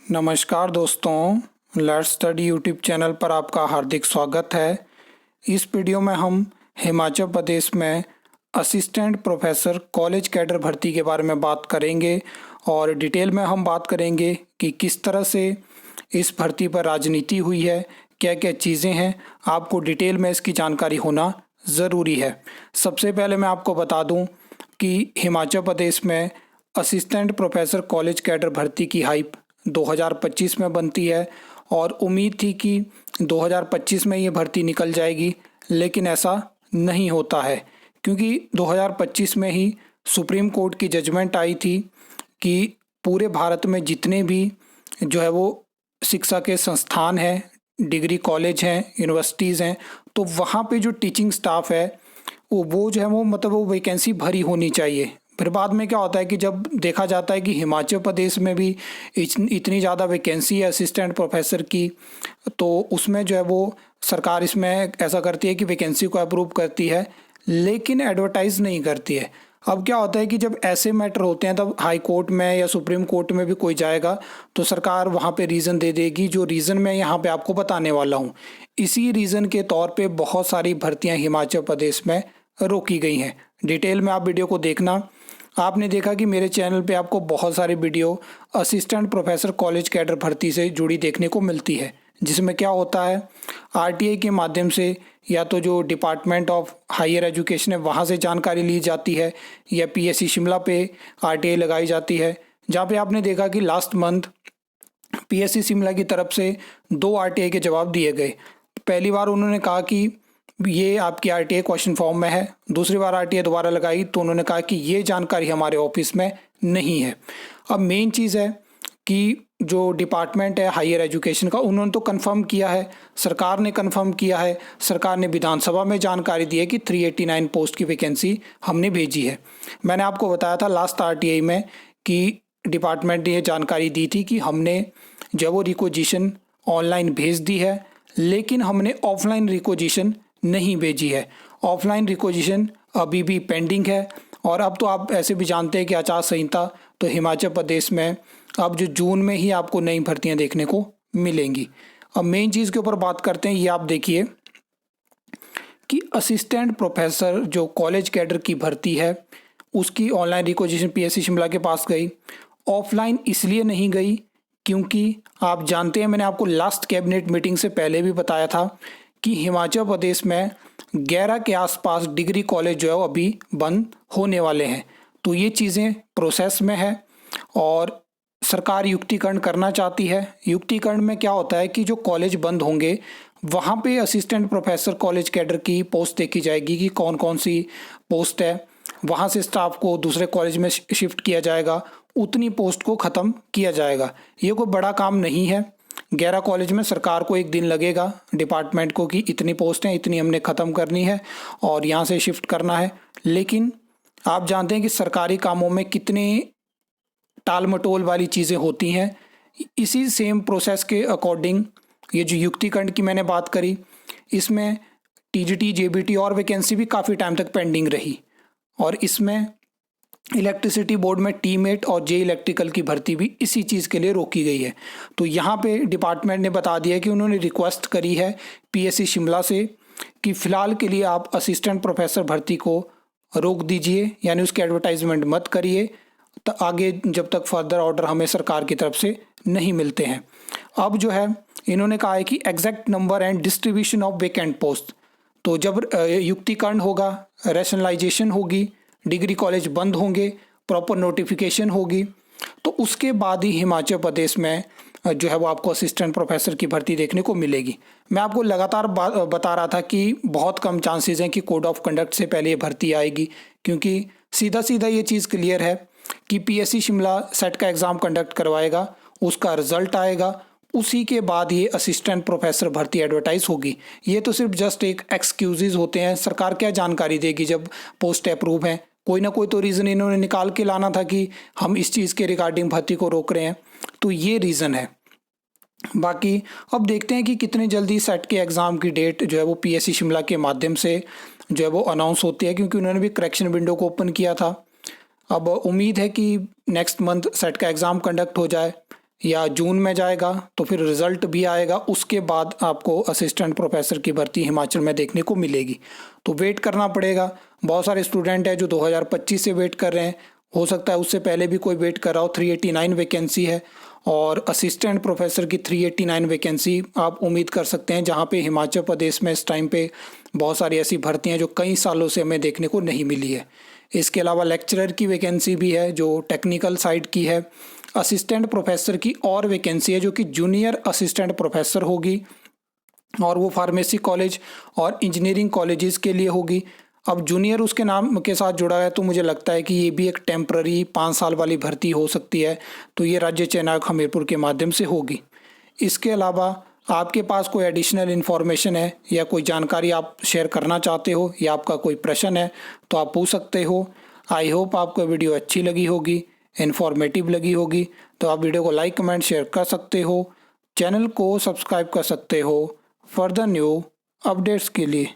नमस्कार दोस्तों, let's study YouTube channel पर आपका हार्दिक स्वागत है। इस वीडियो में हम हिमाचल प्रदेश में असिस्टेंट प्रोफेसर कॉलेज कैडर भर्ती के बारे में बात करेंगे और डिटेल में हम बात करेंगे कि किस तरह से इस भर्ती पर राजनीति हुई है, क्या क्या चीज़ें हैं। आपको डिटेल में इसकी जानकारी होना ज़रूरी है। सबसे पहले मैं आपको बता दूं कि हिमाचल प्रदेश में असिस्टेंट प्रोफेसर कॉलेज कैडर भर्ती की हाइप 2025 में बनती है और उम्मीद थी कि 2025 में ये भर्ती निकल जाएगी, लेकिन ऐसा नहीं होता है क्योंकि 2025 में ही सुप्रीम कोर्ट की जजमेंट आई थी कि पूरे भारत में जितने भी जो है वो शिक्षा के संस्थान हैं, डिग्री कॉलेज हैं, यूनिवर्सिटीज़ हैं, तो वहाँ पे जो टीचिंग स्टाफ है वो जो है वो मतलब वो वैकेंसी भरी होनी चाहिए। फिर बाद में क्या होता है कि जब देखा जाता है कि हिमाचल प्रदेश में भी इतनी ज़्यादा वैकेंसी है असिस्टेंट प्रोफेसर की, तो उसमें जो है वो सरकार इसमें ऐसा करती है कि वैकेंसी को अप्रूव करती है लेकिन एडवर्टाइज़ नहीं करती है। अब क्या होता है कि जब ऐसे मैटर होते हैं तब हाई कोर्ट में या सुप्रीम कोर्ट में भी कोई जाएगा तो सरकार वहाँ पे रीज़न दे देगी, जो रीज़न मैं यहाँ पे आपको बताने वाला हूँ। इसी रीज़न के तौर पे बहुत सारी भर्तियाँ हिमाचल प्रदेश में रोकी गई हैं। डिटेल में आप वीडियो को देखना। आपने देखा कि मेरे चैनल पे आपको बहुत सारी video assistant professor college cadre भर्ती से जुड़ी देखने को मिलती है, जिसमें क्या होता है आरटीआई के माध्यम से या तो जो डिपार्टमेंट ऑफ हायर एजुकेशन है वहाँ से जानकारी ली जाती है या पीएससी शिमला पे आरटीआई लगाई जाती है। जहाँ पे आपने देखा कि लास्ट मंथ पीएससी शिमला की तरफ से 2 आरटीआई के जवाब दिए गए। पहली बार उन्होंने कहा कि ये आपकी आरटीआई क्वेश्चन फॉर्म में है, दूसरी बार आरटीआई दोबारा लगाई तो उन्होंने कहा कि ये जानकारी हमारे ऑफिस में नहीं है। अब मेन चीज़ है कि जो डिपार्टमेंट है हायर एजुकेशन का, उन्होंने तो कंफर्म किया है, सरकार ने कंफर्म किया है, सरकार ने विधानसभा में जानकारी दी है कि 389 पोस्ट की वैकेंसी हमने भेजी है। मैंने आपको बताया था लास्ट आरटीआई में कि डिपार्टमेंट ने ये जानकारी दी थी कि हमने जब वो रिक्वेजिशन ऑनलाइन भेज दी है, लेकिन हमने ऑफलाइन रिक्वेजिशन नहीं भेजी है। ऑफलाइन रिक्वेजिशन अभी भी पेंडिंग है। और अब तो आप ऐसे भी जानते हैं कि आचार संहिता तो हिमाचल प्रदेश में अब जो जून में ही आपको नई भर्तियां देखने को मिलेंगी। अब मेन चीज़ के ऊपर बात करते हैं। ये आप देखिए कि असिस्टेंट प्रोफेसर जो कॉलेज कैडर की भर्ती है उसकी ऑनलाइन रिक्वेजिशन पीएससी शिमला के पास गई, ऑफलाइन इसलिए नहीं गई क्योंकि आप जानते हैं, मैंने आपको लास्ट कैबिनेट मीटिंग से पहले भी बताया था कि हिमाचल प्रदेश में 11 के आसपास डिग्री कॉलेज जो है वो अभी बंद होने वाले हैं। तो ये चीज़ें प्रोसेस में है और सरकार युक्तिकरण करना चाहती है। युक्तिकरण में क्या होता है कि जो कॉलेज बंद होंगे वहाँ पे असिस्टेंट प्रोफेसर कॉलेज कैडर की पोस्ट देखी जाएगी कि कौन कौन सी पोस्ट है, वहाँ से स्टाफ को दूसरे कॉलेज में शिफ्ट किया जाएगा, उतनी पोस्ट को ख़त्म किया जाएगा। ये कोई बड़ा काम नहीं है। 11 कॉलेज में सरकार को एक दिन लगेगा डिपार्टमेंट को कि इतनी पोस्ट हैं, इतनी हमने ख़त्म करनी है और यहाँ से शिफ्ट करना है। लेकिन आप जानते हैं कि सरकारी कामों में कितने टाल मटोल वाली चीज़ें होती हैं। इसी सेम प्रोसेस के अकॉर्डिंग ये जो युक्तिकरण की मैंने बात करी, इसमें टीजीटी जेबीटी और वैकेंसी भी काफ़ी टाइम तक पेंडिंग रही और इसमें इलेक्ट्रिसिटी बोर्ड में टीमेट और जे इलेक्ट्रिकल की भर्ती भी इसी चीज़ के लिए रोकी गई है। तो यहाँ पे डिपार्टमेंट ने बता दिया कि उन्होंने रिक्वेस्ट करी है पीएससी शिमला से कि फ़िलहाल के लिए आप असिस्टेंट प्रोफेसर भर्ती को रोक दीजिए, यानी उसकी एडवर्टाइजमेंट मत करिए तो आगे जब तक फर्दर ऑर्डर हमें सरकार की तरफ से नहीं मिलते हैं। अब जो है इन्होंने कहा है कि exact number and distribution of vacant post, तो जब युक्तिकरण होगा, रैशनलाइजेशन होगी, डिग्री कॉलेज बंद होंगे, प्रॉपर नोटिफिकेशन होगी, तो उसके बाद ही हिमाचल प्रदेश में जो है वो आपको असिस्टेंट प्रोफेसर की भर्ती देखने को मिलेगी। मैं आपको लगातार बता रहा था कि बहुत कम चांसेस हैं कि कोड ऑफ कंडक्ट से पहले ये भर्ती आएगी, क्योंकि सीधा सीधा ये चीज़ क्लियर है कि पीएससी शिमला सेट का एग्ज़ाम कंडक्ट करवाएगा, उसका रिजल्ट आएगा, उसी के बाद ये असिस्टेंट प्रोफेसर भर्ती एडवर्टाइज होगी। ये तो सिर्फ जस्ट एक एक्सक्यूजेज होते हैं। सरकार क्या जानकारी देगी जब पोस्ट अप्रूव है? कोई ना कोई तो रीज़न इन्होंने निकाल के लाना था कि हम इस चीज़ के रिगार्डिंग भर्ती को रोक रहे हैं, तो ये रीज़न है। बाकी अब देखते हैं कि कितने जल्दी सेट के एग्ज़ाम की डेट जो है वो पीएससी शिमला के माध्यम से जो है वो अनाउंस होती है, क्योंकि उन्होंने भी करेक्शन विंडो को ओपन किया था। अब उम्मीद है कि नेक्स्ट मंथ सेट का एग्ज़ाम कंडक्ट हो जाए। या जून में जाएगा तो फिर रिज़ल्ट भी आएगा, उसके बाद आपको असिस्टेंट प्रोफेसर की भर्ती हिमाचल में देखने को मिलेगी। तो वेट करना पड़ेगा। बहुत सारे स्टूडेंट हैं जो 2025 से वेट कर रहे हैं, हो सकता है उससे पहले भी कोई वेट कर रहा हो। 389 वैकेंसी है और असिस्टेंट प्रोफेसर की 389 वैकेंसी आप उम्मीद कर सकते हैं, जहां पे हिमाचल प्रदेश में इस टाइम पे बहुत सारी ऐसी भर्तियां जो कई सालों से हमें देखने को नहीं मिली है। इसके अलावा लेक्चरर की वैकेंसी भी है जो टेक्निकल साइड की है। असिस्टेंट प्रोफेसर की और वैकेंसी है जो कि जूनियर असिस्टेंट प्रोफेसर होगी और वो फार्मेसी कॉलेज और इंजीनियरिंग कॉलेजेस के लिए होगी। अब जूनियर उसके नाम के साथ जुड़ा है तो मुझे लगता है कि ये भी एक टेम्प्ररी 5 साल वाली भर्ती हो सकती है, तो ये राज्य चयन आयोग हमीरपुर के माध्यम से होगी। इसके अलावा आपके पास कोई एडिशनल इन्फॉर्मेशन है या कोई जानकारी आप शेयर करना चाहते हो या आपका कोई प्रश्न है तो आप पूछ सकते हो। आई होप आपको वीडियो अच्छी लगी होगी, इन्फॉर्मेटिव लगी होगी। तो आप वीडियो को लाइक कमेंट शेयर कर सकते हो, चैनल को सब्सक्राइब कर सकते हो फर्दर न्यू अपडेट्स के लिए।